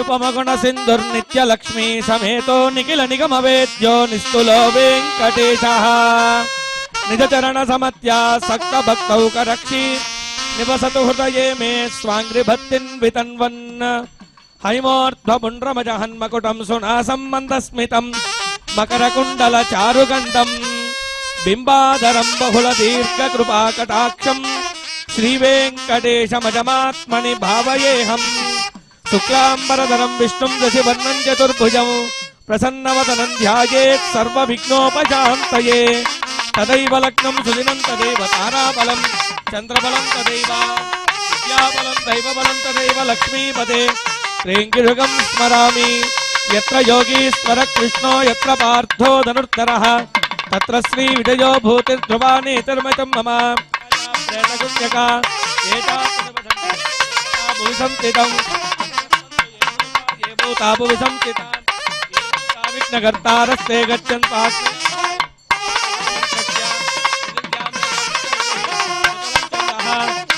నిరుపమగుణ సింధుర్నిత్య లక్ష్మీ సమేతో నిఖిల నిగమ వేద్యో నిస్తులో వెంకటేశః నిజ చరణ సమత్యా సక్త భక్తౌకరక్షి నివసతు హృదయే మే స్వాంగ్రి భక్తిన్ వితన్వన్ హైమోర్ధ్వపుండ్రమజ హన్మకుటం సునాసం మందస్మితం మకరకుండల చారుగండం బింబాధరం బహుళ దీర్ఘ కృపాకటాక్షం శ్రీవేంకటేశమజమాత్మని భావయేహం శుక్లాంబరధరం విష్ణుం దశవర్ణం చతుర్భుజం ప్రసన్నవదనం ధ్యాయేత్ సర్వవిఘ్నోపశాంతయే తదైవ లగ్నం సుదినం తదైవ తారాబలం చంద్రబలం తదైవ విద్యాబలం దైవబలం తదైవ లక్ష్మీపదే శ్రీంగిరుగం స్మరామి యత్ర యోగీశ్వర కృష్ణో యత్ర పార్థో ధనుర్ధరః తత్ర శ్రీ విజయో భూతిర్ధ్రువానేతర్మతం మమ ప్రేణగుణ్యక ఏతాభువిసంస్థితం ఏ భూతాభువిసంస్థితా విఘ్నకర్తారస్తే గచ్చన్తాస్మి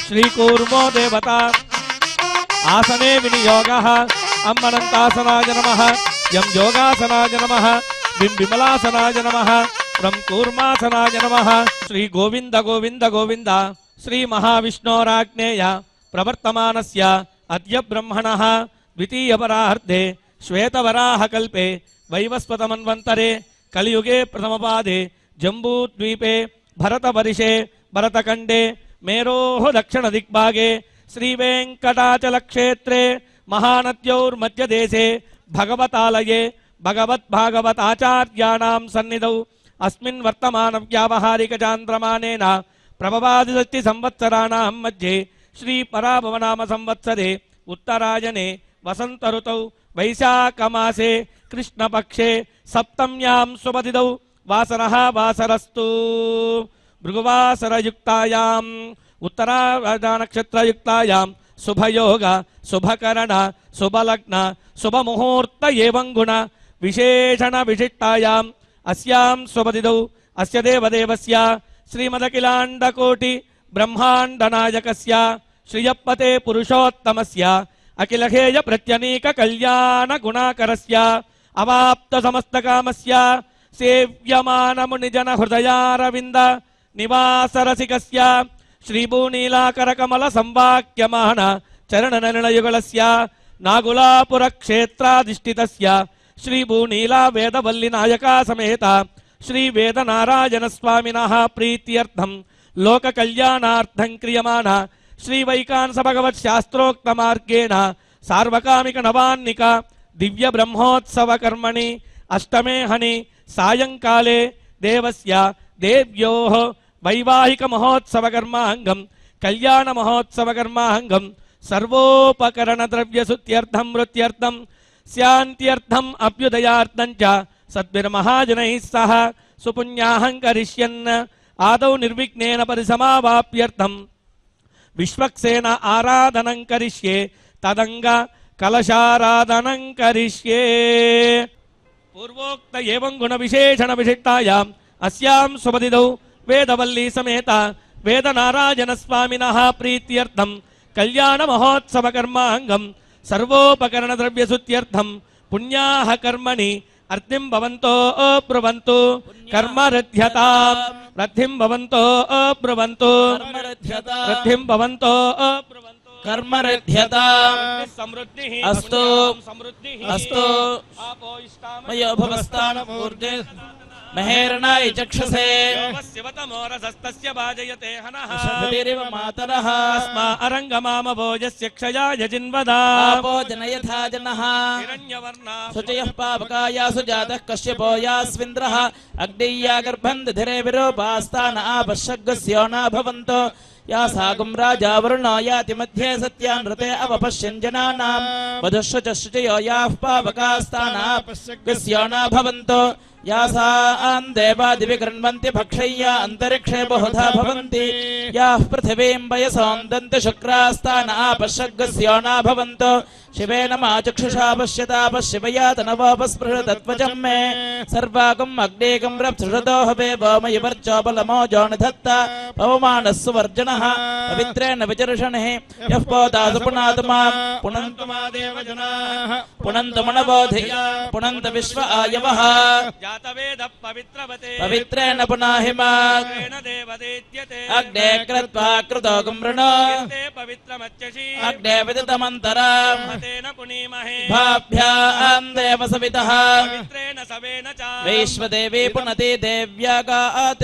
శ్రీకూర్మో దేవత ఆసనే వినియోగః అమ్మనంతాసనాయ నమః యం యోగాసనాయ నమః బింబిమలాసనాయ నమః రం కూర్మాసనాయ నమః శ్రీ గోవింద గోవింద గోవింద శ్రీ మహావిష్ణోరాజ్ఞేయ ప్రవర్తమానస్య అద్య బ్రహ్మణః ద్వితీయపరార్ధే శ్వేతవరాహకల్పే వైవస్వతమన్వంతరే కలియుగే ప్రథమపాదే జంబూద్వీపే భరతవర్షే భరతఖండే మేరోః దక్షిణ దిగ్భాగే శ్రీవేంకటాచలక్షేత్రే మహానద్యోర్మధ్యదేశే భగవతాలయే భగవద్భాగవతాచార్యాణాం సన్నిధౌ అస్మిన్ వర్తమాన వ్యావహారిక చాంద్రమానేన ప్రభవాదిషష్టి సంవత్సరాణాం మధ్యే శ్రీ పరాభవనామ సంవత్సరే ఉత్తరాయణే వసంత ఋతౌ వైశాఖమాసే కృష్ణపక్షే సప్తమ్యాం శుభతిథౌ వాసరః వాసరస్తు భృగువాసరయుక్తాయాం ఉత్తరాయణ నక్షత్రయుక్తాయాం శుభయోగ శుభకరణ శుభలగ్న శుభముహూర్త ఏవం గుణ విశేషణ విశిష్టాయాం అస్యాం శుభతిథౌ అస్య దేవదేవస్య శ్రీమదఖిలాండకోటి బ్రహ్మాండనాయకస్య శ్రియప్పతే పురుషోత్తమస్య అఖిలహేయ ప్రత్యనీక కళ్యాణ గుణాకరస్య అవాప్త సమస్తకామస్య సేవ్యమానమునిజన హృదయారవింద నివాసరసికస్య శ్రీభూనీలాకర కమల సంవాక్యమాన చరణ నిర్ణయుగళస్య నాగులాపుర క్షేత్రాధిష్ఠితస్య శ్రీభూనీలా వేదవల్లి నాయకా సమేత శ్రీ వేదనారాయణ స్వామినః ప్రీత్యర్థం లోక కళ్యాణార్థం క్రియమాణ శ్రీ వైకాంస భగవత్ శాస్త్రోక్త మార్గేణ సార్వకామిక నవాన్నిక దివ్య బ్రహ్మోత్సవ కర్మణి అష్టమే హని సాయంకాలే దేవస్య దేవ్యోః వైవాహిక మహోత్సవ కర్మాంగం కళ్యాణ మహోత్సవ కర్మాంగం సర్వోపకరణ ద్రవ్య శుద్ధ్యర్థం మృత్యర్థం శాంత్యర్థం అభ్యుదయార్థం చ సద్భిర్మహాజనైః సహ సుపుణ్యాహం కరిష్యన్ ఆదౌ నిర్విఘ్నేన పరిసమావాప్యర్థం విశ్వక్సేన ఆరాధనం కరిష్యే తదంగ కలశారాధనం కరిష్యే పూర్వోక్త ఏవం గుణ విశేషణ విశిష్టాయాం అస్యాం శుభతిథౌ వేదవల్లీ సమేత వేదనారాయణ స్వామినః ప్రీత్యర్థం కళ్యాణ మహోత్సవ కర్మాంగం సర్వోపకరణ ద్రవ్య శుద్ధ్యర్థం పుణ్యాః కర్మణి అర్థిం భవంతో బ్రువంతు కర్మరధ్యతాం రథిం భవంతో బ్రువంతు రథిం భవంతో బ్రువంతు కర్మరధ్యతాం సమృద్ధిః అస్తు సమృద్ధిః అస్తు ఆపో ఇష్టామయో భవస్థానమూర్ధే మహేరణాయ చక్షసే శివతమోరసస్తస్య భాజయతే హనః శతరివ మాతరః తస్మా అరంగమామభోజస్య క్షయాయ జిన్వదా ఆపో జనయథా జనః హిరణ్యవర్ణా శుచయః పావకాయాసు జాతః కశ్యపో యాస్వింద్రః అగ్నేయా గర్భం దధిరే విరూపాస్తాన ఆపశ్యగ్స్యోనా భవంతో या सागुं राजा वरुणो याति मध्ये सत्यानृते अवपश्यन् जनानां वधुश्च च शुचयो याः पावकास्तानापश्यग्स्योना भवन्तो या सान् देवादिवि गृह्णन्ति भक्षय्या अन्तरिक्षे बहुधा भवन्ति याः पृथिवीं वयसोन्दन्ति शुक्रास्तानापश्यग्स्योना भवन्तो शिवेन मा चक्षुषा पश्यता पश्यवया तनवोपस्पृशतत्वचं मे सर्वागम् अग्नेकं रप्सृषतो हवे वामयवर्चोपलमो जोनिधत्ता पवमानः सुवर्जनः पवित्रेण विचर्षणः यः पोदासु पुनातुमां पुनन्तुमादेव जनाः पुनन्तमणबोधिय पुनन्त विश्व आयवः जातवेदः पवित्रवते पवित्रेण पुनाहिमात् देवदेत्यते अग्ने कृत्वा कृतो गुम्रणो पवित्रमच्यसि अग्ने विदितमन्तराम् तेन पुनीमहे भाभ्यां देव सवितः पवित्रेण सवेन च वैश्वदेवी पुनति देव्यागात्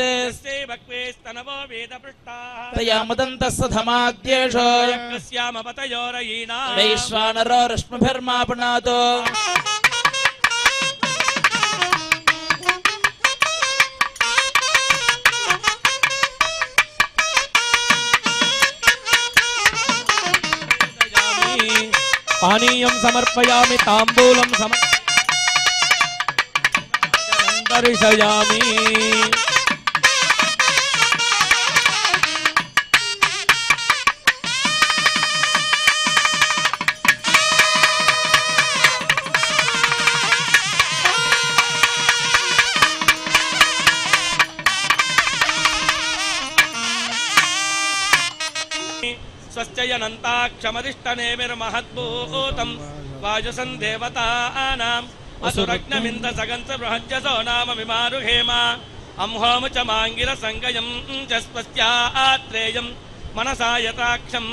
भक्वेस्तनवो वेदपृष्टाः तया मुदन्तः सधमाद्येषो यज्ञस्यामपतयोरयीना वैश्वानरो रश्मिभिर्मा पुनातो पानीयं समर्पयामि ताम्बूलं दर्शयामि स्वश्चयनन्ताक्षमदिष्टनेमिर्महद्भूतं वायुसं देवतानाम् असुरग्नमिन्द सगन्त बृहज्जसो नाम विमारुहेम अंहोम च माङ्गिरसङ्गयं च स्वस्यात्रेयं मनसा यताक्षं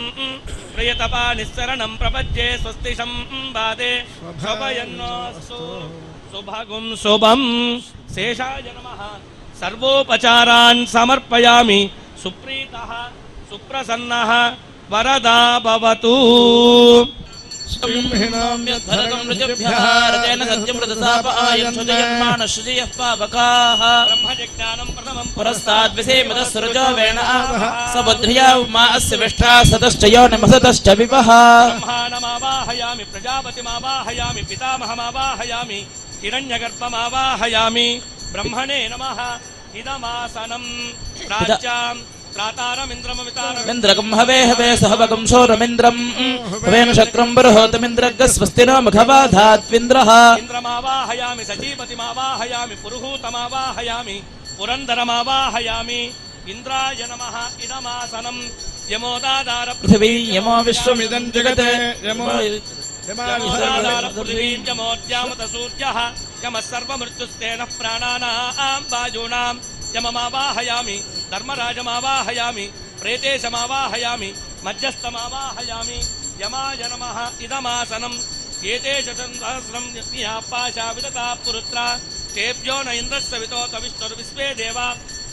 प्रियतपा निःसरणं प्रपद्ये स्वस्तिशं बादे स्वभयन्नोऽस्तु सुभगुं शुभं शेषाय नमः सर्वोपचारान् समर्पयामि सुप्रीतः सुप्रसन्नः वरदा भवतु पुरस्ताद्विसेमदस्सृजो वेण सबुद्ध्या उमा अस्य विष्ठा सतश्च यो निमसतश्च विवः ब्रह्माणमावाहयामि प्रजापतिमावाहयामि पितामहमावाहयामि हिरण्यगर्भमावाहयामि ब्रह्मणे नमः इदमासनं प्राच्यां इंद्रकं हवे हवे सहवकं शौरमिन्द्रं हवेन शक्रं बृहतमिन्द्रग् स्वस्ति नो मुखवाधात्विन्द्रः इंद्रमावाहयामि सचीपतिमावाहयामि पुरुहूतमावाहयामि पुरन्दरमावाहयामि इंद्राय नमः इदमासनं यमोदादार पृथिवी यमो विश्वमिदं जगत् यमोदादार पृथिवीं यमोद्यामत सूर्यः यमः सर्वमृत्युस्तेन प्राणानां वायूनां यममावाहयामि धर्मराजमावाहयामि प्रेतेशमावाहयामि मध्यस्थमावाहयामि यमाय नमः इदमासनं एतेष सहस्रं पाशा विदता पुरुत्रा तेभ्यो न इन्द्रस्य वितोतविष्णुर्विश्वे देवा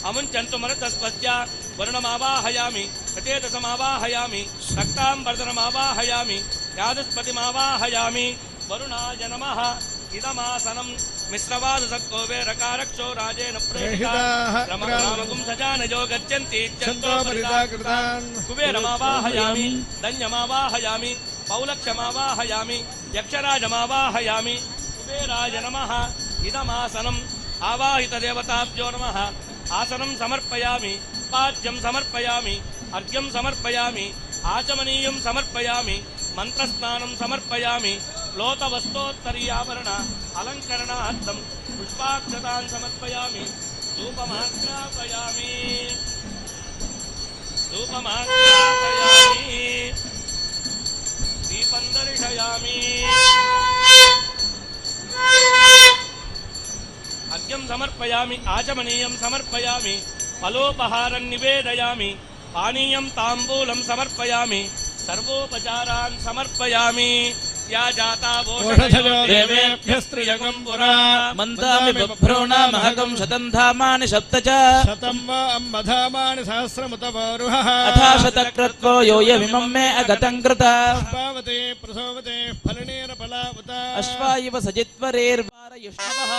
अमुञ्चन्तु मरुतस्पत्य वरुणमावाहयामि प्रचेतसमावाहयामि रक्ताम्बर्धनमावाहयामि यादुष्पतिमावाहयामि वरुणाय नमः इदमासनं मिश्रवादसत्कोवे रकारक्षो राजेन प्रेषिताः रामगुं सजानयो गच्छन्ति कुबेरमावाहयामि धन्यमावाहयामि पौलक्षमावाहयामि यक्षराजमावाहयामि कुबेराय नमः इदमासनम् आवाहितदेवताभ्यो नमः आसनं समर्पयामि पाद्यं समर्पयामि अर्घ्यं समर्पयामि आचमनीयं समर्पयामि मंत्रस्नानं समर्पयामि लोतवस्तोत्तरीयाभरण अलङ्करणार्थं पुष्पाक्षतान् समर्पयामि धूपमाग्रापयामि दीपं दर्शयामि अर्घ्यं समर्पयामि आचमनीयं समर्पयामि फलोपहारं निवेदयामि पानीयं ताम्बूलं समर्पयामि सर्वोपचारान् समर्पयामि या जाता देवेभ्यस्त्रियगं पुरा मन्दामि बभ्रूणामहकं शतं धामानि सप्त च शतं वा अम्बधामानि सहस्रमुतवरुहः अथा शतक्रत्वो योऽयमिमं मे अगतं कृता पावते प्रसोवते फलनेन फलावता अश्वा इव सजित्वरेर्वारयुष्णवः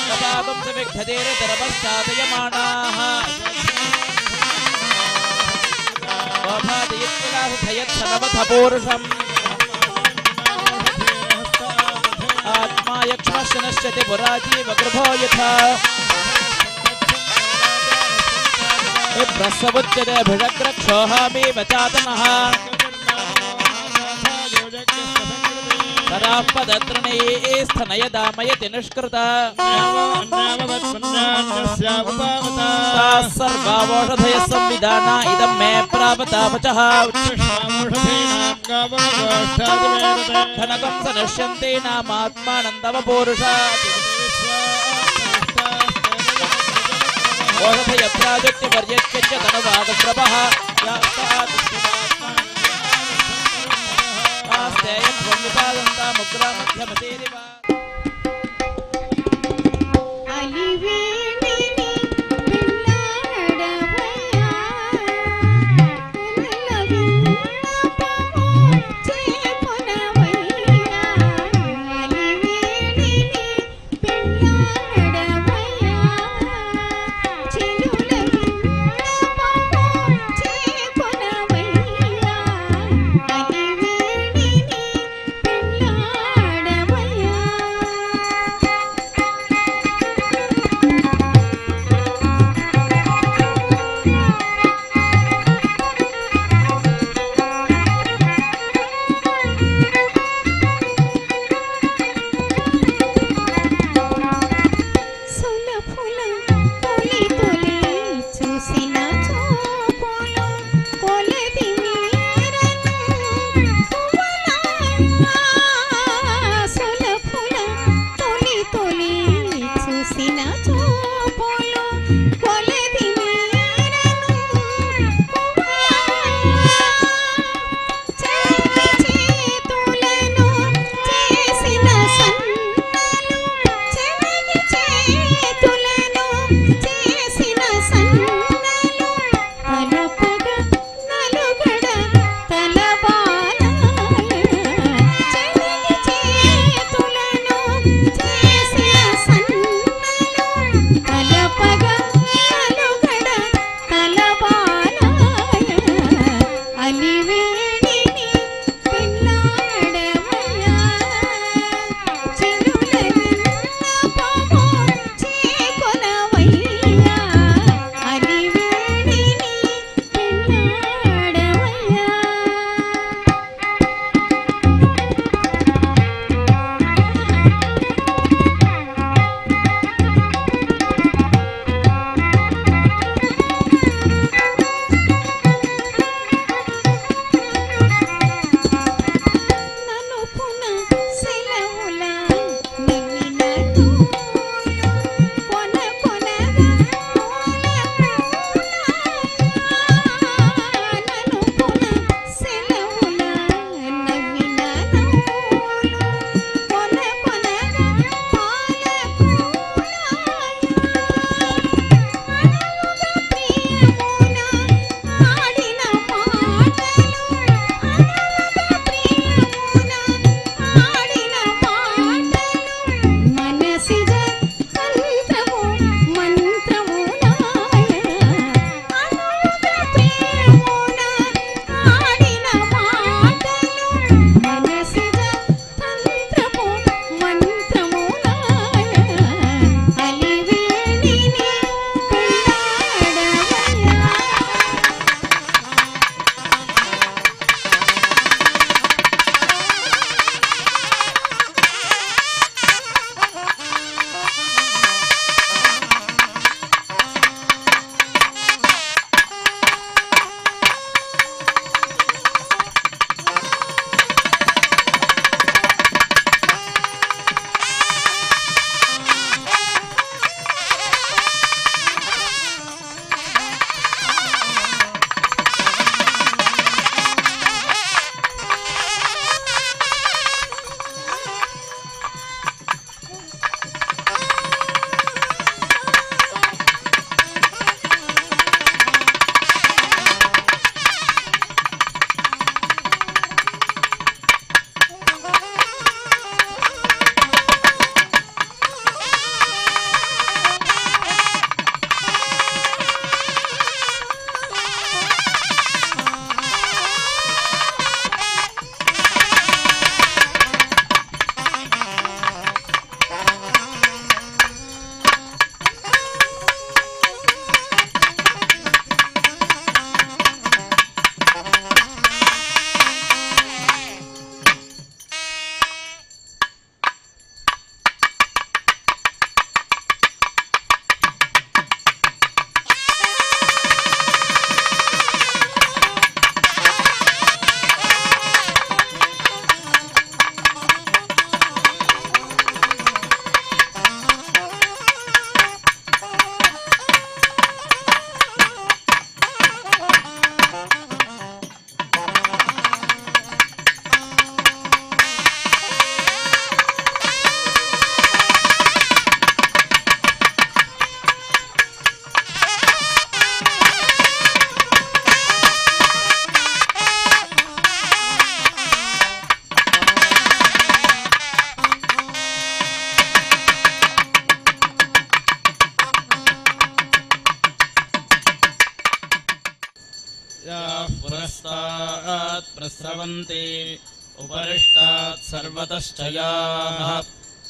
कपापं च विघ्नतेरतरपश्चादयमानाः आत्मा यक्ष्मश्च नश्यति पुराजीव गर्भो यथा प्रसवुच्यते भिषग्रक्षोहामि वचातनः సరాపదత్రణయేస్థనయదామయతి నిష్కృత సర్వావోషధయ సంవిధాన ఇదం మే ప్రాపతాపచః ధనకం సనశ్యంతే నామాత్మానందవ పౌరుషాత్ ఓషధయ ప్రాజక్తి పర్యక్త్య ధనవాగశ్రవః ఆస్తేయం వంగిపాదంతా ముగ్రా మధ్యమతేరివ याः पुरस्तात् प्रस्रवन्ति उपरिष्टात् सर्वतश्च याः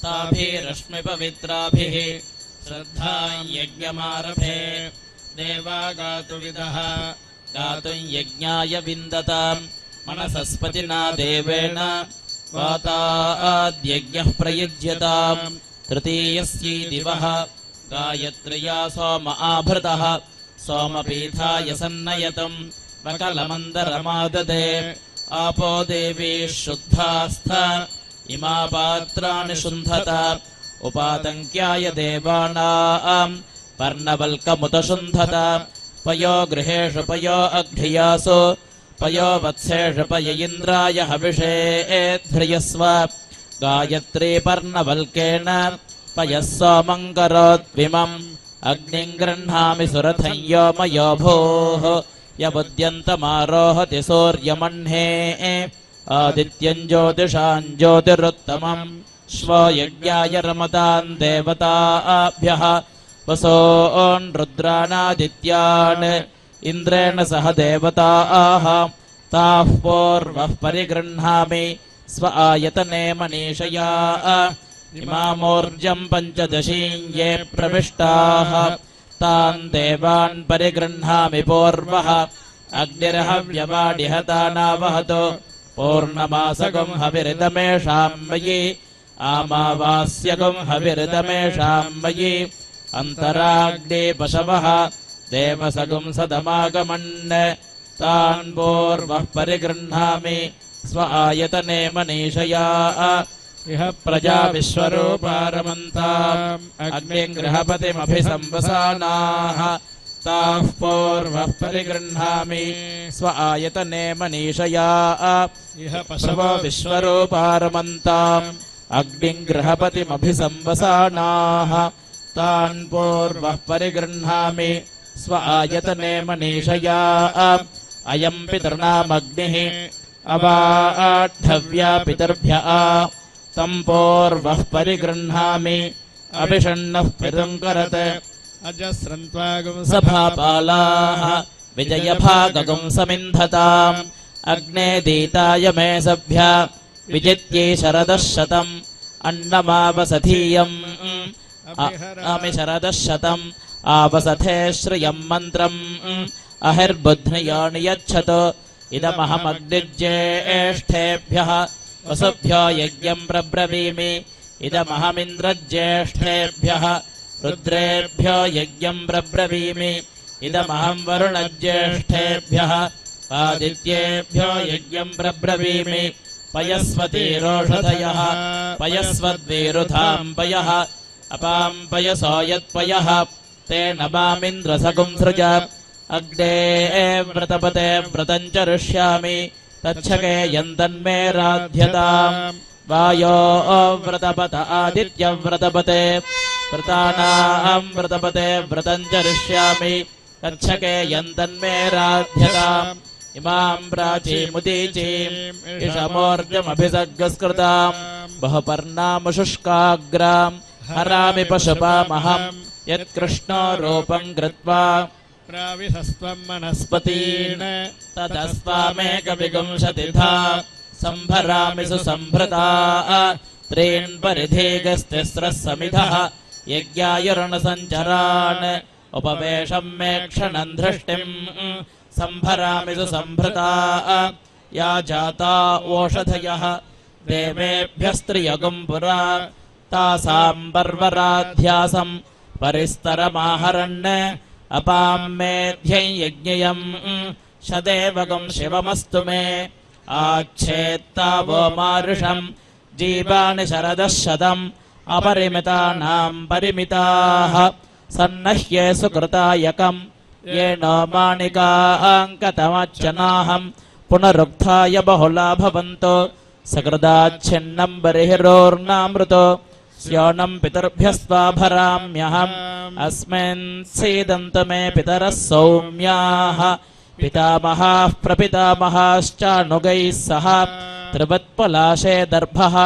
ताभिरश्मिपवित्राभिः श्रद्धां यज्ञमारभे देवा गातुविदः गातुं यज्ञाय विन्दताम् मनसस्पतिना देवेन वाताद्यज्ञः प्रयुज्यताम् तृतीयस्यै दिवः गायत्र्या सोम आभृतः सोमपीठाय सन्नयतम् वकलमन्दरमाददे आपो देवी शुद्धास्थ इमा पात्राणि शुन्धत उपातङ्क्याय देवानाम् पर्णवल्कमुतशुन्धत पयो गृहेषु पयो अघ्रियासु पयो वत्सेषु पय इन्द्राय हविषे ध्रियस्व गायत्री पर्णवल्केन पयः सोमम् करोद्विमम् अग्निम् गृह्णामि सुरथं यो मयो भूः यमुद्यन्तमारोहति सूर्यमह्ने आदित्यम् ज्योतिषाम् ज्योतिरुत्तमम् श्वो यज्ञाय रमताम् देवताभ्यः वसोन् रुद्राणादित्यान् इन्द्रेण सह देवताः ताः पूर्वः परिगृह्णामि स्व आयतने मनीषया इमामूर्जम् पञ्चदशीं ये प्रविष्टाः तान् देवान् परिगृह्णामि पूर्वः अग्निर्हव्यवाडिहतानावहतो पूर्णमासगं हविरिदमेषाम् मयि आमावास्यगं हविरिदमेषाम् मयि अन्तराग्ने पशवः देवसगुं सदमागमन् तान् पूर्वः परिगृह्णामि स्व आयतने मनीषया इह प्रजा विश्वरूपारमन्ताम् अग्निम् गृहपतिमभिसंवसानाः ताः पूर्वः परिगृह्णामि स्व आयतने मनीषया इह पशवो विश्वरूपारमन्ताम् अग्निम् गृहपतिमभिसंवसानाः तान् पूर्वः परिगृह्णामि स्व आयतने मनीषया अयम् पितॄणामग्निः अवाढव्या पितर्भ्यः तम् पूर्वः परिगृह्णामि अभिषण्णः पितुङ्करत् अजस्रन्त्वागुं सभापालाः विजयभागगुं समिन्धताम् अग्ने दीताय मे सभ्या विजित्यै शरदः शतम् अन्नमावसथीयम् आमि शरदः शतम् आवसथे श्रियम् मन्त्रम् अहिर्बुध्नियो नियच्छत इदमहमग्निज्येष्ठेभ्यः वसुभ्यो यज्ञम् प्रब्रवीमि इदमहमिन्द्रज्येष्ठेभ्यः रुद्रेभ्यो यज्ञम् प्रब्रवीमि इदमहम् वरुणज्येष्ठेभ्यः आदित्येभ्यो यज्ञम् प्रब्रवीमि पयस्वतीरोषधयः पयस्वद्वीरुधाम् पयः अपाम् पयसो यत्पयः ते नमामिन्द्रसगुं सृज अग्ने व्रतपते व्रतम् चरिष्यामि तच्छके यन्तन्मे राध्यताम् वायो व्रतपत आदित्यव्रतपते व्रतानाम् व्रतपते व्रतम् चरिष्यामि तच्छके यन्तन्मे राध्यताम् इमाम् प्राचीमुदीचीम् इषमोर्जमभिसर्गस्कृताम् बहुपर्णामशुष्काग्राम् हरामि पशुपामहम् यत्कृष्णो रूपम् कृत्वा प्राविशस्त्वम् मनस्पतीन् ततस्त्वामेकविंशतिधा सम्भरामि सुसम्भृता त्रीन् परिधीगस्तिस्रः समिधः यज्ञायुर्णसञ्चरान् उपवेशम् मे क्षणम् धृष्टिम् सम्भरामि सुसम्भृता या जाता ओषधयः देवेभ्यस्त्रियगुम् पुरा तासाम् पर्वराध्यासम् परिस्तरमाहरन् अपाम् मेध्यम् यज्ञयम् शदेवगम् शिवमस्तु मे आच्छेत्तावो मारुषम् जीवानि शरदः शतम् अपरिमितानाम् परिमिताः सन्नह्ये सुकृतायकम् येनो माणिकाङ्कतमच्चनाहम् पुनरुक्थाय बहुला भवन्तो सकृदाच्छिन्नम् बर्हिरोर्नामृतो स्योनम् पितर्भ्यस्त्वाभराम्यहम् अस्मिन् सीदन्तु मे पितरः सौम्याः पितामहाः प्रपितामहाश्चानुगैः सह त्रिवत्पलाशे दर्भः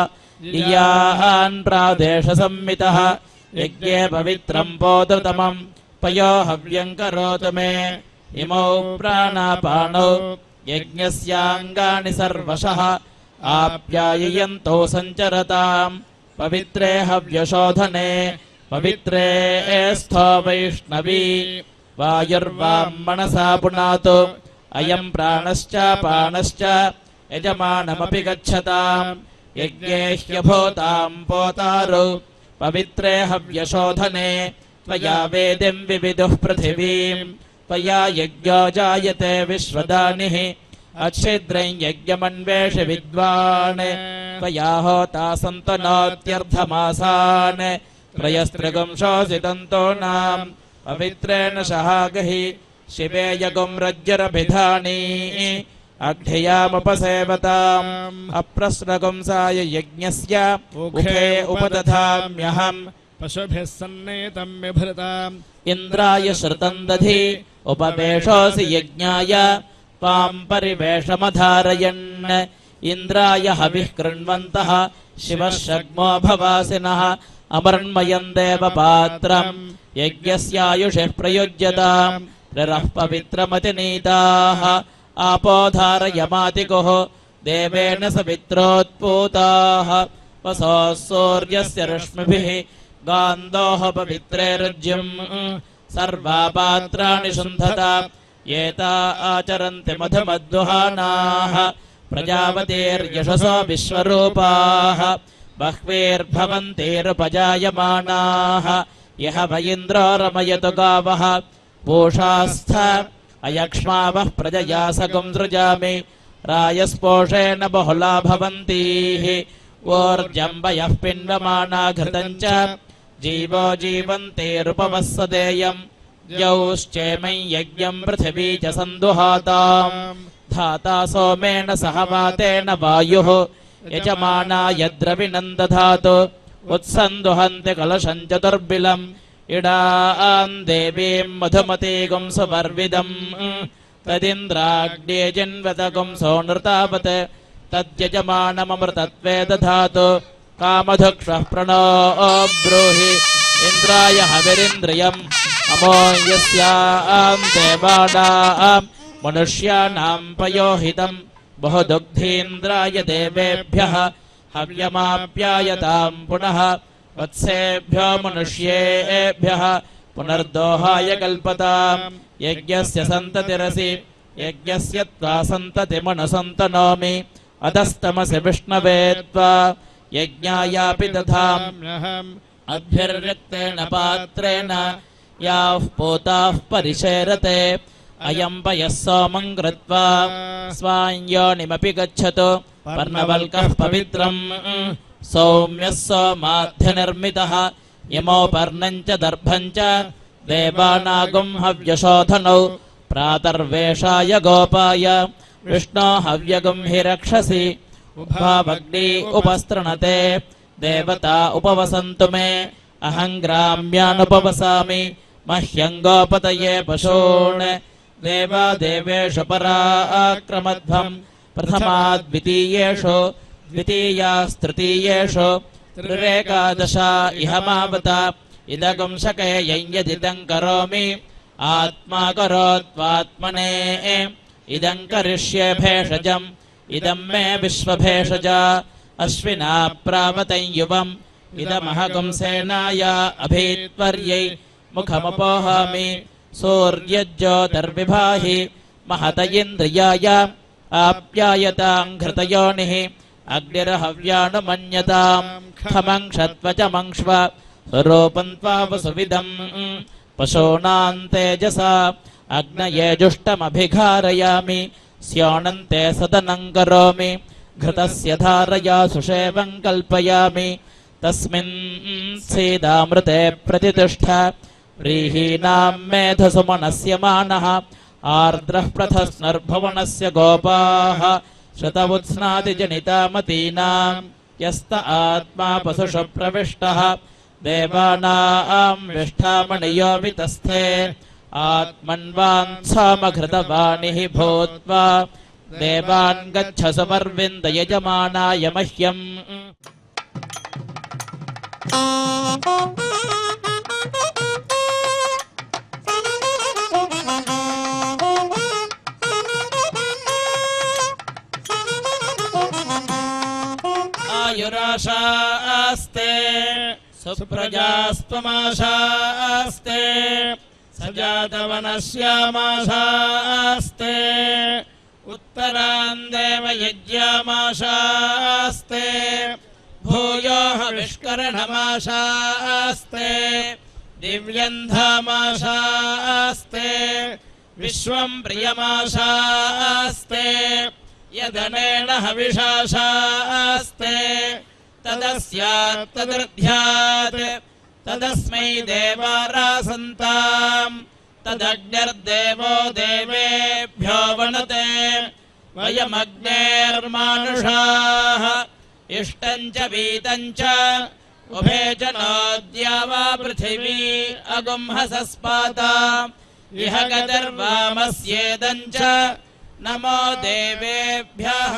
इयान् प्रादेशसंमितः यज्ञे पवित्रम् पोतृतमम् पयो हव्यम् करोतु मे इमौ प्राणापानौ यज्ञस्याङ्गानि सर्वशः आप्याययन्तौ सञ्चरताम् पवित्रे हव्यशोधने पवित्रे स्थो वैष्णवी वायुर्वां मनसा पुनातु अयं प्राणश्च पाणश्च यजमानमपि गच्छताम् यज्ञे ह्यभूतां पोतारु पवित्रे हव्यशोधने त्वया वेदिं विविदुः पृथिवीं त्वया यज्ञो जायते विश्वदानिः अच्छिद्रं यज्ञमन्वेष विद्वान् त्वया होता सन्तनोत्यर्धमासान् त्रयस्त्रिगुंशोऽसितन्तूनां पवित्रेण सहागहि शिवे यगुं रज्जुरभिधानी अग्ध्यामुपसेवताम् अप्रस्नगुंसाय यज्ञस्य मुखे उपदधाम्यहम् पशुभिः सन्नेतं बिभृताम् इन्द्राय श्रुतं दधि उपवेशोऽसि यज्ञाय त्वां परिवेशमधारयन् इन्द्राय हविः कृण्वन्तः शिवः शग्मो भवासिनः अमृण्मयम् देवपात्रम् यज्ञस्यायुषिः प्रयुज्यताम् त्रयः पवित्रमतिनीताः आपोधारयमातिकुः देवेन सवित्रोत्पूताः वसोः सूर्यस्य रश्मिभिः गान्धोः पवित्रे रज्युम् सर्वा पात्राणि शुन्धता एता आचरन्ति मधुमद्दुहानाः प्रजापतेर्यशसो विश्वरूपाः बह्वीर्भवन्तिरुपजायमानाः यः व इन्द्रो रमयतु गावः पूषास्थ अयक्ष्मावः प्रजया सगुं सृजामि रायस्पोषेण बहुला भवन्तीः ऊर्जम्बयः पिन्वमाना घृतम् च जीवो जीवन्तेरुपवस्सदेयम् यौश्चेमै यज्ञम् पृथिवी च सन्दुहाताम् धाता सोमेन सह वातेन वायुः यजमाना यद्रविणम् दधातु उत्सन्दुहन्ति कलशम् चतुर्बिलम् इडाम् देवीम् मधुमतीगुं सुवर्विदम् तदिन्द्राग्ने जिन्वतगुं सोनृतावत् तद्यजमानममृतत्वे दधातु कामधुक्षः प्रणो ब्रूहि इन्द्राय हविरिन्द्रियम् अमो यस्याम् देवानाम् मनुष्याणाम् पयोहितम् बहुदुग्धीन्द्राय देवेभ्यः हव्यमाप्यायताम् पुनः वत्सेभ्यो मनुष्येभ्यः पुनर्दोहाय कल्पताम् यज्ञस्य सन्ततिरसि यज्ञस्य त्वा सन्ततिमनुसन्तनोमि अधस्तमसि विष्णवे त्वा यज्ञायापि दधाम्यहम् अभ्यर्व्यक्तेन पात्रेण याः पूताः परिशेरते अयम् पयः सोमम् कृत्वा स्वाञ्योनिमपि गच्छतु पर्णवल्कः पवित्रम् सौम्यः सोमाध्यनिर्मितः यमो पर्णम् च दर्भम् च देवानागुम् हव्यशोधनौ प्रातर्वेषाय गोपाय विष्णो हव्यगुम् हि रक्षसि उभावग्नि उपस्तृणते देवता उपवसन्तु मे अहम् ग्राम्यानुपवसामि मह्यम् गोपतये पशून् देवा देवेषु पराक्रमध्वम् प्रथमाद्वितीयेषु द्वितीयास्तृतीयेषु त्रिरेकादशा इह मावता इदगुं शके यञ्यदिदम् करोमि आत्मा करोत्वात्मने इदम् करिष्ये भेषजम् इदम् मे विश्वभेषजा अश्विना प्रावतं युवम् इदमहगुं सेनाय अभीत्वर्यै मुखमुपोहामि सूर्यज्योतिर्विभाहि महत इन्द्रियाय आप्यायताम् घृतयोनिः अग्निर्हव्यानुमन्यताम् खमं क्षत्वचमङ्क्ष्व स्वरूपम् त्वावसुविदम् पशूनाम् तेजसा अग्नये जुष्टमभिघारयामि स्योणन्ते सदनम् करोमि घृतस्य धारया सुषेवम् कल्पयामि तस्मिन् सीदामृते प्रतिष्ठ व्रीहीनाम् मेधसुमनस्य मानः आर्द्रः प्रथस्नर्भुवनस्य गोपाः श्रुतवुत्स्नातिजनितामतीनाम् यस्त आत्मा पशुषु प्रविष्टः देवानाम् विष्ठामणियो वितस्थे आत्मन्वान्सामघृतवाणिः भूत्वा देवान् गच्छ सुपर्विन्द यजमानाय मह्यम् सुप्रजास्त्वमाशास्ते सुप्रजास्त्वमाशास्ते सजातवनस्यामाशास्ते उत्तरान् देवयज्ञामाशास्ते भूयो हविष्करणमाशास्ते दिव्यन्धामाशास्ते विश्वं प्रियमाशास्ते यदनेन हविषाशास्ते तदस्यात् तदृध्यात् तदस्मै देवारासन्ताम् तदग्निर्देवो देवेभ्यो वणते वयमग्नेर्मानुषाः इष्टं च वीतं च उभे च नोद्या वा पृथिवी अगुंहसस्पाता इह गतिर्वामस्येदं च नमो देवेभ्यः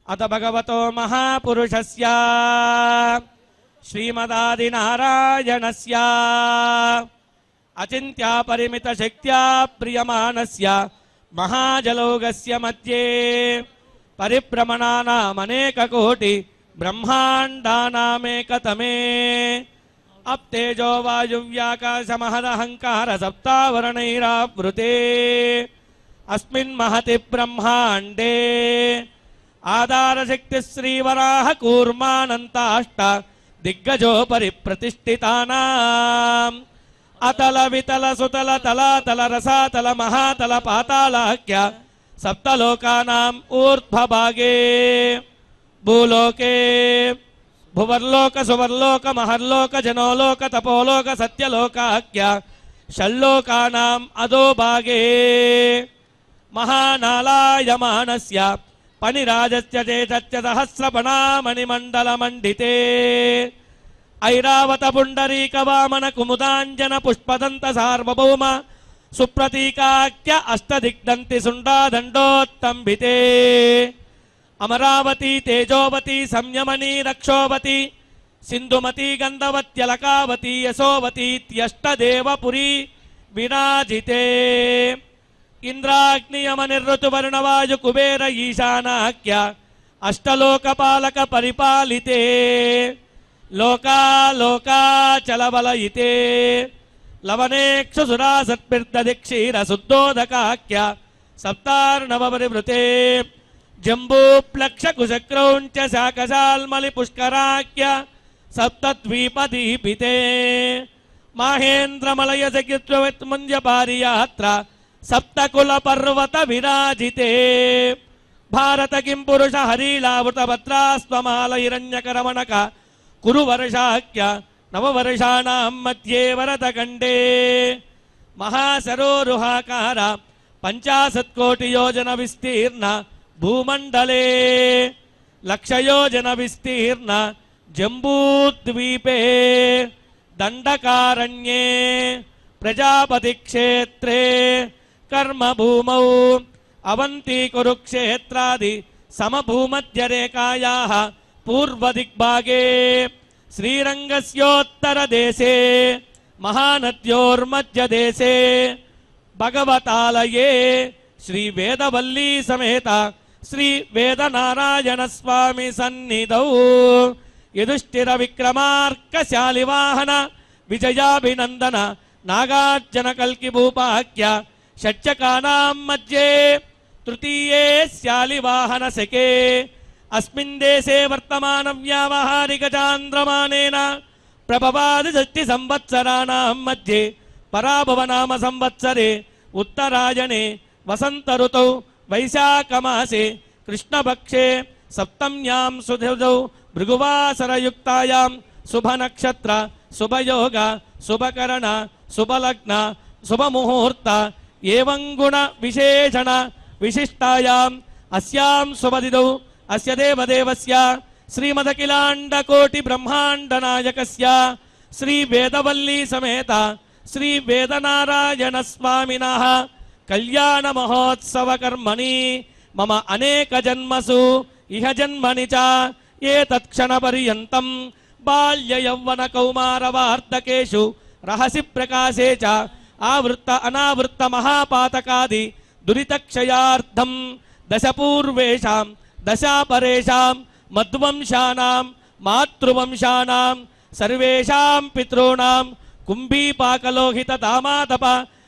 अत भगवतो महापुरुषस्य श्रीमदादिनारायणस्य अचिन्त्यापरिमितशक्त्या प्रियमाणस्य महाजलौघस्य मध्ये परिभ्रमणानामनेककोटि ब्रह्माण्डानामेकतमे अप्तेजो वायुव्याकाशमहदहङ्कार सप्तावरणैरावृते अस्मिन् महति ब्रह्माण्डे आधारशक्ति श्रीवराह कूर्मानन्ताष्ट दिग्गजोपरि प्रतिष्ठितानाम् अतल वितल सुतल तलातल रसातल महातल पातालाख्य सप्तलोकानाम् ऊर्ध्वभागे भूलोके भुवर्लोक सुवर्लोक महर्लोक जनोलोक तपोलोक सत्यलोकाख्य षल्लोकानाम् अधोभागे महानालायमानस्य पनिराजस्य चेतस्य सहस्रपणामणिमण्डलमण्डिते ऐरावत पुण्डरीक वामन कुमुदाञ्जन पुष्पदन्त सार्वभौम सुप्रतीकाख्य अष्टदिग्दन्ति सुण्डादण्डोत्तम्भिते अमरावती तेजोवती संयमनी रक्षोवती सिन्धुमती गन्धवत्यलकावती यशोवतीत्यष्टदेवपुरी विराजिते इंद्राग्नियमनिर्ऋतुवर्णवायु कुबेर ईशानाख्य अष्टलोकपालक परिपालिते लोकालोकाचलबलयिते लवनेक्षुसुरासत्पिर्दधिक्षीरशुद्धोदकाख्य सप्तार्णवपरिवृते जम्बूप्लक्षकुशक्रौञ्च शाकशाल्मलिपुष्कराख्य सप्तद्वीपदीपिते माहेन्द्रमलयजगित्वमुञ्जपारियात्र सप्तकुल पर्वत विराजिते भारत किं पुरुष हरीलावृत भद्रास्त्वमाल हिरण्यकरमणक कुरु वर्षाख्य नववर्षाणां मध्ये वरदखण्डे महासरोरुहाकार 50 कोटि योजन विस्तीर्ण భూమండలే లక్షయోజన విస్తీర్ణ జంబూద్వీపే దండకారణ్యే ప్రజాపతి క్షేత్రే కర్మభూమౌ అవంతి కురుక్షేత్రాది సమభూమధ్యరేఖాయాః పూర్వదిగ్భాగే శ్రీరంగస్యోత్తరదేశే మహానద్యోర్మధ్యదేశే భగవతాలయే శ్రీ వేదవల్లీ సమేత శ్రీ వేదనారాయణ స్వామి సన్నిధౌ యుధిష్ఠిర విక్రమార్క శాలివాహన విజయాభినందన నాగార్జున కల్కి భూపాఖ్య షట్చకానాం మధ్యే తృతీయే శాలివాహన శకే అస్మిన్ దేశే వర్తమాన వ్యావహారిక చాంద్రమానేన ప్రభవాది షష్ఠి సంవత్సరాణాం మధ్యే పరాభవ నామ సంవత్సరే ఉత్తరాయణే వసంత ఋతౌ వైశాఖమాసే కృష్ణపక్షే సప్తమ్యాం సుధౌ భృగువాసరయుక్తాయాం శుభనక్షత్ర శుభయోగ శుభకరణ శుభలగ్న శుభముహూర్త ఏవం గుణ విశేషణ విశిష్టాయాం అస్యాం శుభదిదౌ అస్య దేవదేవస్య శ్రీమదఖిలాండకోటి బ్రహ్మాండ నాయకస్య శ్రీ వేదవల్లీ సమేత శ్రీ వేదనారాయణ స్వామినః కళ్యాణ మహోత్సవ కర్మణి మమ అనేక జన్మసు ఇహ జన్మని చ ఏతత్క్షణ పర్యంతం బాల్య యౌవన కౌమార వార్ధకేషు రహసి ప్రకాశే చ ఆవృత్త అనావృత్త మహాపాతకాది దురితక్షయార్థం దశ పూర్వేషాం దశాపరేషాం మధ్వంశానాం మాతృవంశానాం సర్వేషాం పితॄణాం కుంభీపాకలోహిత దామాతప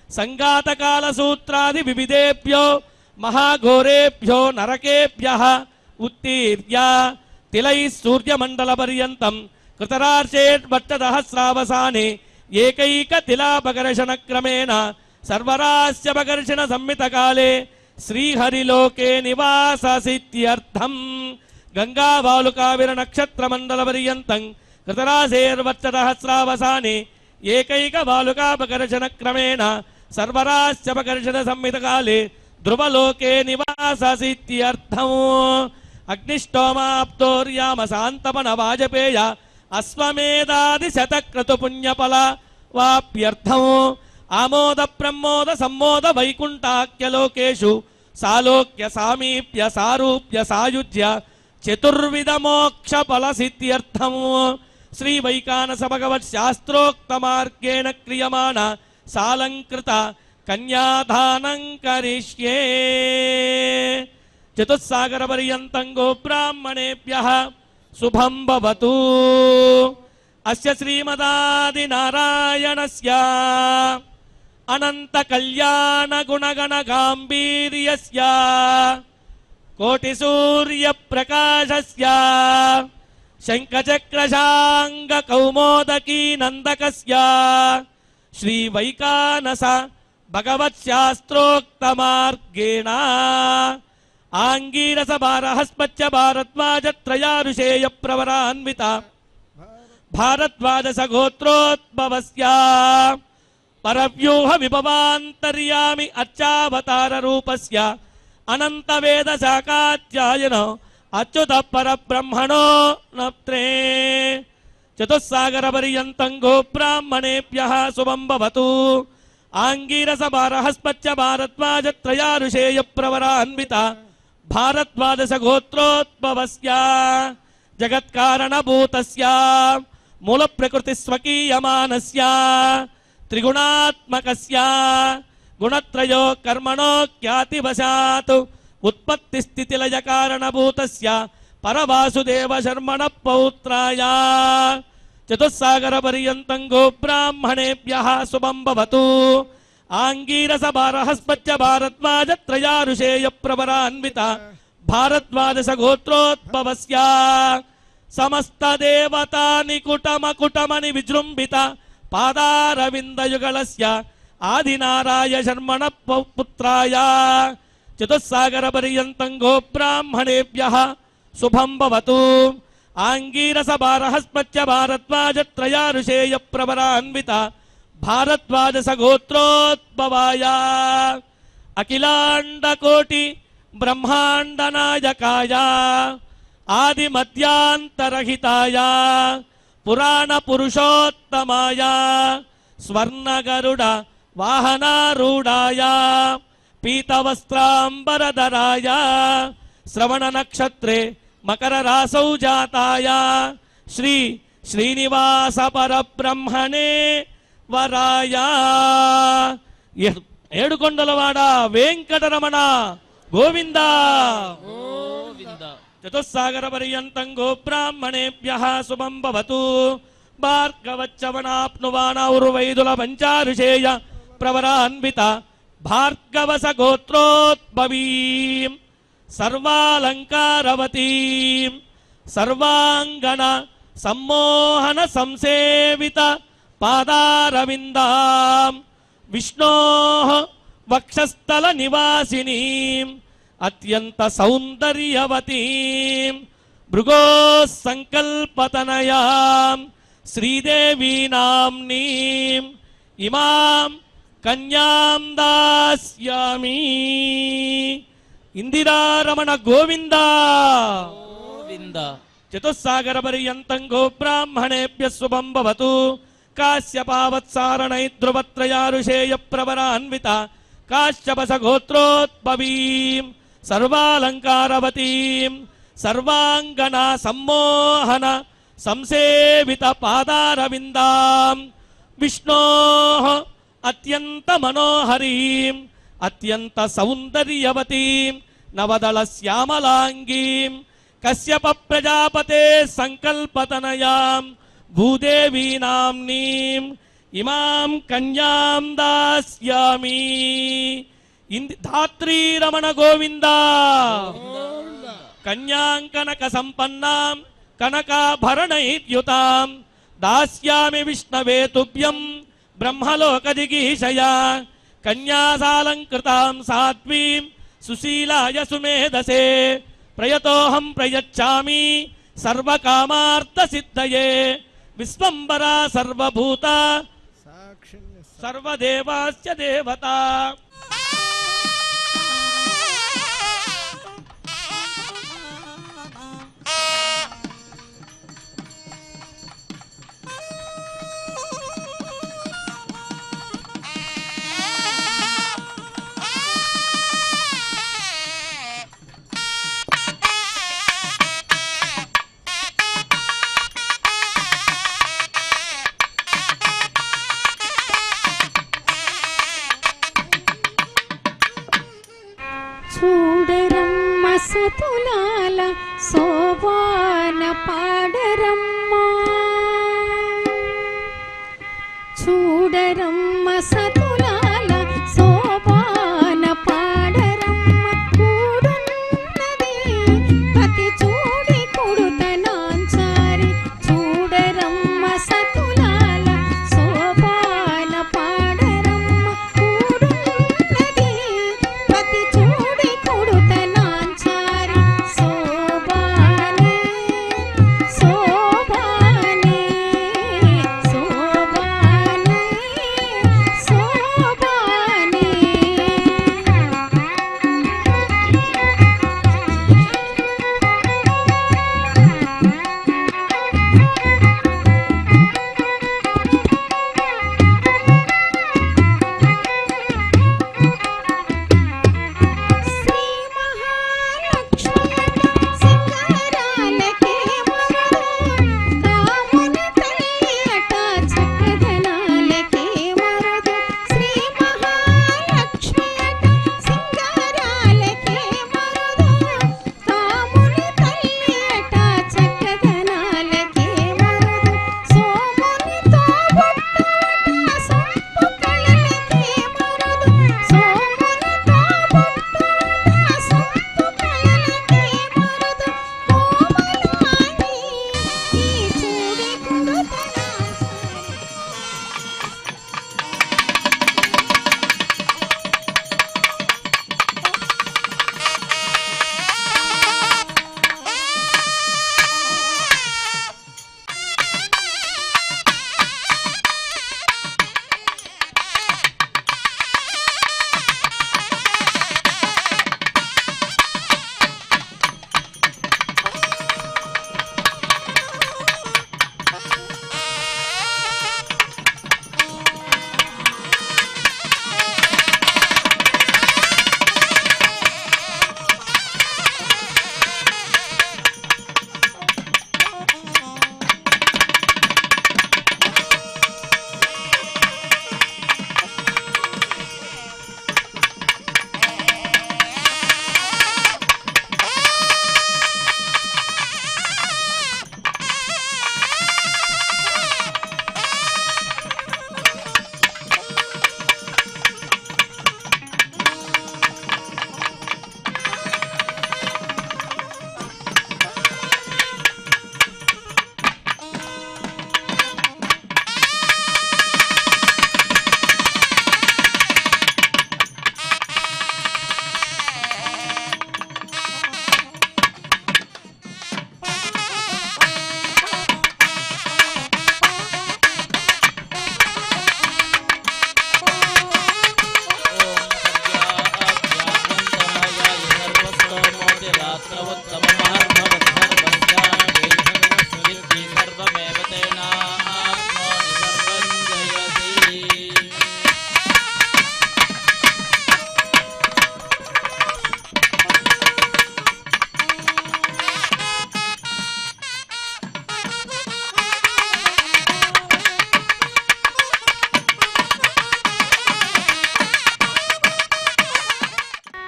సంఘాతకాల సూత్రాది వివిధేభ్యో మహాఘోరేభ్యో నరకేభ్యః ఉత్తీర్య తిలై సూర్యమండల పర్యంతం కృతరార్షేడ్వట్టదహస్రావసానే ఏకైక తిలాపకర్షణ క్రమేణ సర్వరాస్యపకర్షణ సంమితకాలే శ్రీహరిలోకే నివాససిత్యర్థం గంగావాలుకావిర నక్షత్ర మండల పర్యంతం కృతరాశేర్వచ్చదహస్రావసానే ఏకైక వాలుకాపకర్షణ క్రమేణ సర్వరాస్యపకర్షణ సంమితకాలే ధ్రువలోకే నివాససిత్యర్థం అగ్నిష్టోమాప్తోర్యామ శాంతపన వాజపేయ అశ్వమేధాది శతక్రతు పుణ్యఫల వాప్యర్థం ఆమోద ప్రమోద సమ్మోద వైకుంఠాఖ్యలోకేషు సాలోక్య సామీప్య సారూప్య సాయుజ్య చతుర్విధ మోక్ష ఫల సిద్ధ్యర్థం శ్రీ వైకానస భగవత్ శాస్త్రోక్త మార్గేణ క్రియమాణ సాలంకృత కన్యాదానం కరిష్యే చతుస్సాగర పర్యంతం గో బ్రాహ్మణేభ్యః శుభం భవతు అస్య శ్రీమదాది నారాయణస్య అనంత కళ్యాణ గుణగణ గాంభీర్యస్య కోటి సూర్య ప్రకాశస్య శంఖచక్రశాంగ కౌమోదకీ నందకస్య శ్రీ వైకానస భగవత్ శాస్త్రోక్త మార్గేణ ఆంగీరస భారహస్పత్య భారద్వాజత్రయారుషేయ ప్రవరాన్విత భారద్వాజ గోత్రోద్భవస్య పరవ్యూహ విభవాంతర్యామి అర్చావతార రూపస్య అనంత వేద శాఖాధ్యాయన అచ్యుత పరబ్రహ్మణో నప్త్రే చతుస్సాగర పర్యంతం గో బ్రాహ్మణేభ్యః శుభం భవతు ఆంగీరస భారహస్పత్య భారద్వాజత్రయారుషేయ ప్రవరాన్విత భారద్వాదశ గోత్రోద్భవస్య జగత్కారణభూతస్య మూల ప్రకృతి స్వకీయమానస్య త్రిగుణాత్మకస్య గుణత్రయో కర్మణో ఖ్యాతివశాత్ ఉత్పత్తి స్థితి లయ కారణభూతస్య పరవాసుదేవ శర్మణ పౌత్రాయ చతుస్సాగర పర్యంతం గో బ్రాహ్మణేభ్యః శుభం భవతు ఆంగీరస భారహస్పత్య భారద్వాజత్రయారుషేయ ప్రవరాన్విత భారద్వాదశ గోత్రోద్భవస్య సమస్త దేవతా నికుటమకుటమని విజృంభిత పాదారవిందయుగళస్య ఆదినారాయ శర్మణ పుత్రాయ చతుస్సాగర పర్యంతం గో బ్రాహ్మణేభ్యః శుభం భవతు ఆంగీరస భారహస్పత్య భారద్వాజత్రయారుషేయ ప్రవరాన్విత భారద్వాదశ గోత్రోద్భవాయ అఖిలాండ కోటి బ్రహ్మాండనాయకాయ ఆదిమధ్యాంతరహితాయ పురాణ పురుషోత్తమాయ స్వర్ణగరుడ వాహనారూఢాయ పీతవస్త్రాంబరధరాయ శ్రవణ నక్షత్రే మకర రాసౌ జాతాయ శ్రీ శ్రీనివాస పరబ్రహ్మణే వరాయ. ఏడుకొండలవాడ వెంకటరమణ గోవింద గోవింద. చతుస్సాగర పర్యంతం గోబ్రాహ్మణేభ్యః శుభం భవతు. భార్గవచ్చవనాప్నువానౌర్వైదుల పంచారుషేయ ప్రవరాన్విత భార్గవస గోత్రోద్భవీం సర్వాలంకారవతీం సర్వాంగణ సమ్మోహన సంసేవిత పాదారవిందాం విష్ణోః వక్షస్థల నివాసినీం అత్యంత సౌందర్యవతీం భృగోః సంకల్పతనయాం శ్రీదేవీ నామ్నీం ఇమాం కన్యాం దాస్యామి. ఇందిరారమణ గోవింద గోవింద. చతుస్సాగర పర్యంతం గోబ్రాహ్మణేభ్యః శుభం భవతు. కాశ్యపావత్సారణైర్ధ్రువత్రయారుషేయ ప్రవరాన్విత కాశ్యపస గోత్రోద్భవీం సర్వాలంకారవతీం సర్వాంగణ సమ్మోహన సంసేవిత పాదారవిందాం విష్ణోః అత్యంత మనోహరీం అత్యంత సౌందర్యవతీం నవదళ శ్యామలాంగీం కశ్యప ప్రజాపతే సంకల్పతనయాం భూదేవీ నామ్నీం ఇమాం కన్యాం దాస్యామి. ధాత్రీరమణ గోవింద. కన్యాంకనక సంపన్నాం కనకాభరణైర్యుతాం దాస్యామి విష్ణవే తుభ్యం బ్రహ్మలోకజిగీషయా కన్యాసాలంకృతాం సాధ్వీం సుశీలాయ సుమేధసే ప్రయతోహం ప్రయచ్చామి సర్వకామార్థసిద్ధయే విశ్వంబరా సర్వభూత సర్వదేవాస్య దేవత. చూడరమ్మ సతులాల సోపాన పాడరమ్మ చూడరమ్మ సతులాల సోపాన పాడరమ్మ కూడున్నది పతి చూడి కొడుతనాంచారి చూడరమ్మ సతులాల సోపాన పాడరమ్మ కూడున్నది పతి చూడి కొడుతనాంచారి శోభానే శోభానే శోభానే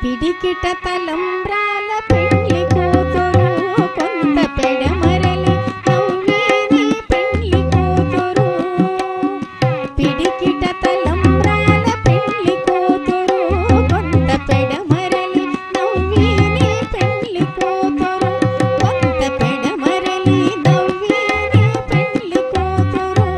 పిడికిట తలంబ్రాల పెళ్లి కూతురు కొంత పెడమరలి నవ్వేది పెళ్లి కూతురు పిడికిట తలంబ్రాల పెళ్లి కూతురు కొంత పెడమరలి నవ్వేది పెళ్లి కూతురు కొంత పెడమరలి నవ్వేది పెళ్లి కూతురు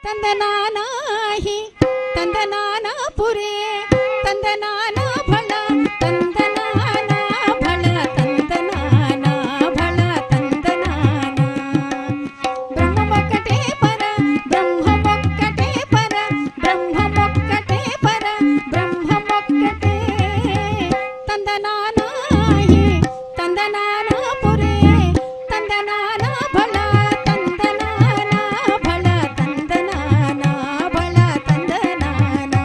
తందనానాహి తందనానాపురే తందనానా భళ తందనానా భళ తందనానా భళ తందనానా బ్రహ్మమొక్కటే పర బ్రహ్మమొక్కటే పర బ్రహ్మమొక్కటే పర బ్రహ్మమొక్కటే తందనానాహి తందనానాపురే తందనానా భళ తందనానా భళ తందనానా భళ తందనానా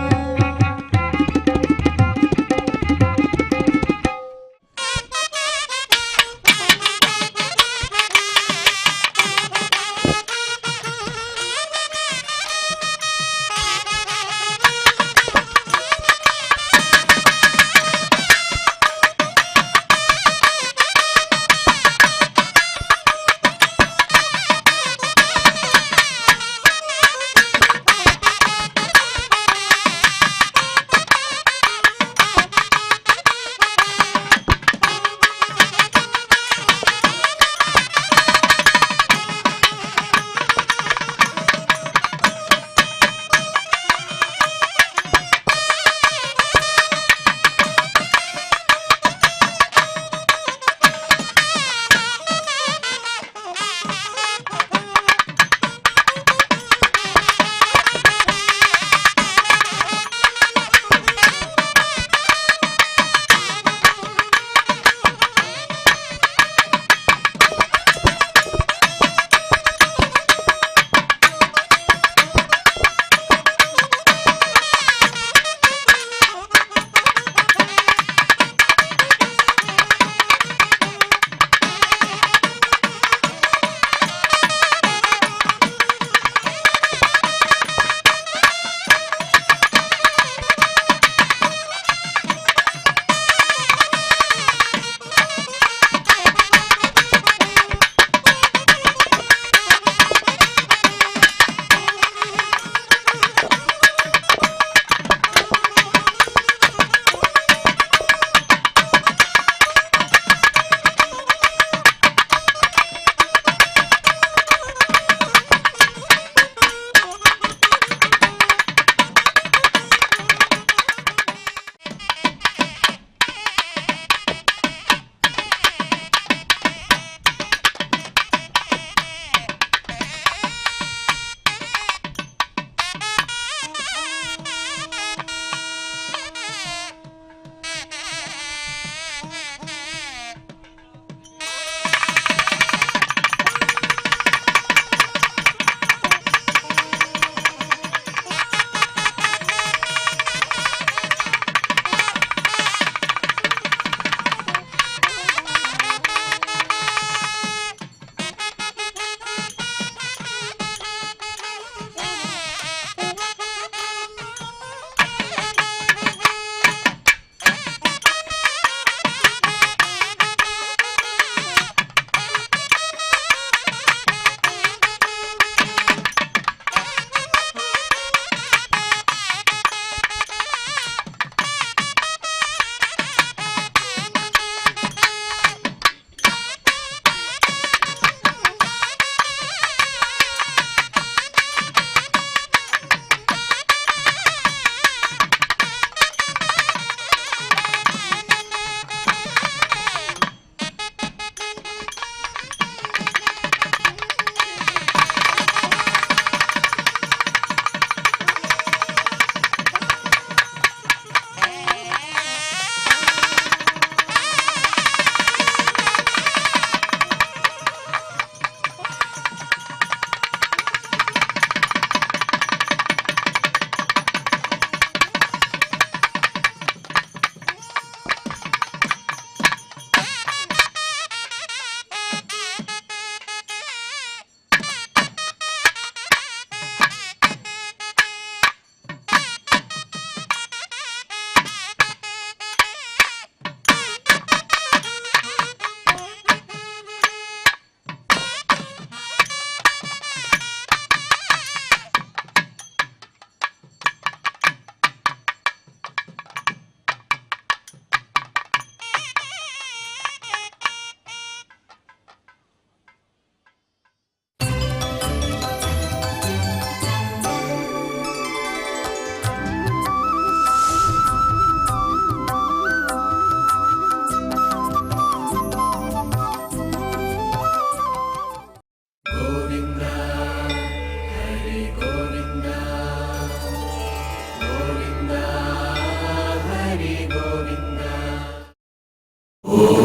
ఓం